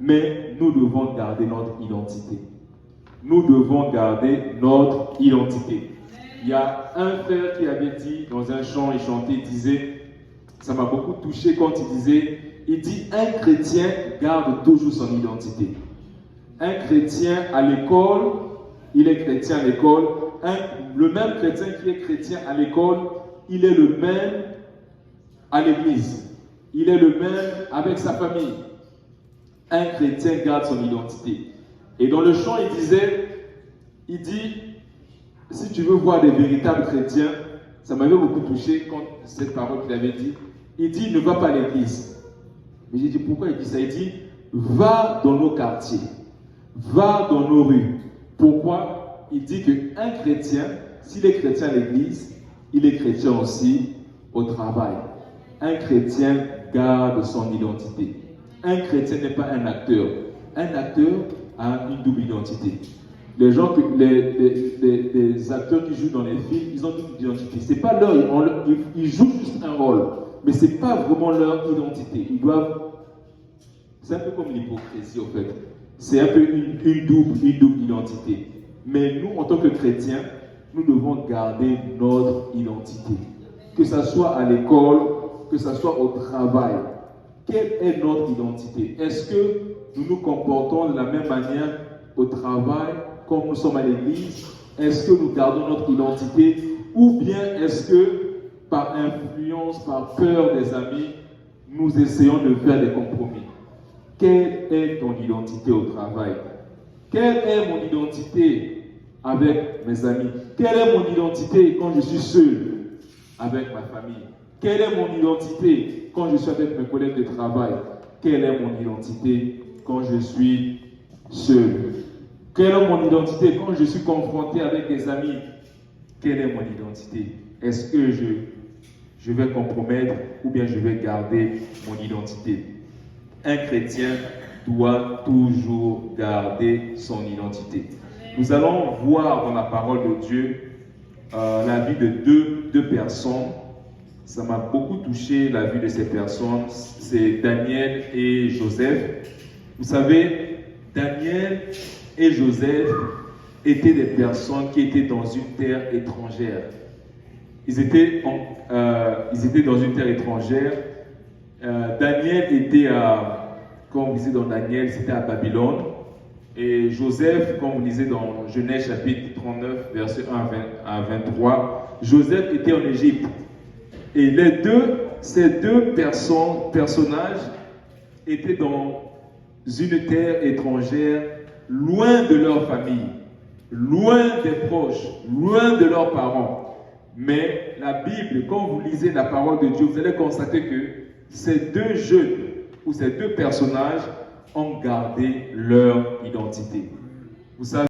mais nous devons garder notre identité. Nous devons garder notre identité. Il y a un frère qui avait dit dans un chant, il chantait, il disait, ça m'a beaucoup touché quand il disait, il dit, un chrétien garde toujours son identité. Un chrétien à l'école, il est chrétien à l'école. Le même chrétien qui est chrétien à l'école, il est le même à l'église. Il est le même avec sa famille. Un chrétien garde son identité. Et dans le chant, il dit, si tu veux voir des véritables chrétiens, ça m'avait beaucoup touché quand cette parole qu'il avait dit, il dit, ne va pas à l'église. Mais j'ai dit, pourquoi il dit ça? Il dit, va dans nos quartiers, va dans nos rues. Pourquoi? Il dit qu'un chrétien, s'il est chrétien à l'église, il est chrétien aussi au travail. Un chrétien garde son identité. Un chrétien n'est pas un acteur. Un acteur a une double identité. Les acteurs qui jouent dans les films, ils ont une double identité. C'est pas ils jouent juste un rôle, mais c'est pas vraiment leur identité. C'est un peu comme l'hypocrisie en fait. C'est un peu une double identité. Mais nous, en tant que chrétiens, nous devons garder notre identité. Que ce soit à l'école, que ce soit au travail. Quelle est notre identité? Est-ce que nous nous comportons de la même manière au travail comme nous sommes à l'église? Est-ce que nous gardons notre identité? Ou bien est-ce que par influence, par peur des amis, nous essayons de faire des compromis? Quelle est ton identité au travail? Quelle est mon identité avec mes amis? Quelle est mon identité quand je suis seul avec ma famille? Quelle est mon identité quand je suis avec mes collègues de travail? Quelle est mon identité quand je suis seul? Quelle est mon identité quand je suis confronté avec des amis? Quelle est mon identité? Est-ce que je vais compromettre ou bien je vais garder mon identité? Un chrétien doit toujours garder son identité. Nous allons voir dans la parole de Dieu la vie de deux personnes. Ça m'a beaucoup touché, la vie de ces personnes. C'est Daniel et Joseph. Vous savez, Daniel et Joseph étaient des personnes qui étaient dans une terre étrangère. Ils étaient dans une terre étrangère. Daniel était comme vous lisez dans Daniel, c'était à Babylone. Et Joseph, comme vous lisez dans Genèse chapitre 39, verset 1 à 23, Joseph était en Égypte. Et ces deux personnages étaient dans une terre étrangère, loin de leur famille, loin des proches, loin de leurs parents. Mais la Bible, quand vous lisez la parole de Dieu, vous allez constater que ces deux jeunes ou ces deux personnages ont gardé leur identité. Vous savez,